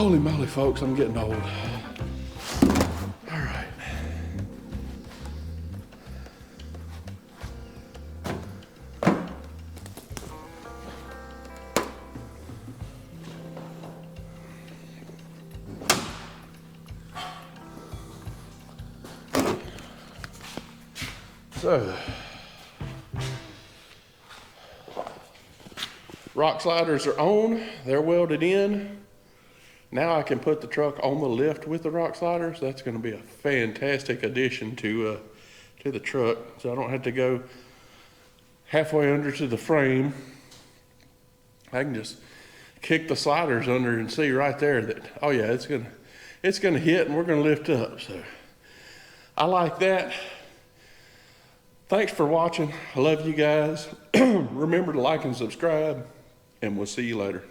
Holy moly, folks, I'm getting old. All right. So, rock sliders are on, they're welded in. Now I can put the truck on the lift with the rock sliders. That's gonna be a fantastic addition to the truck. So I don't have to go halfway under to the frame. I can just kick the sliders under and see right there that, oh yeah, it's gonna hit and we're gonna lift up. So I like that. Thanks for watching. I love you guys. Remember to like and subscribe, and we'll see you later.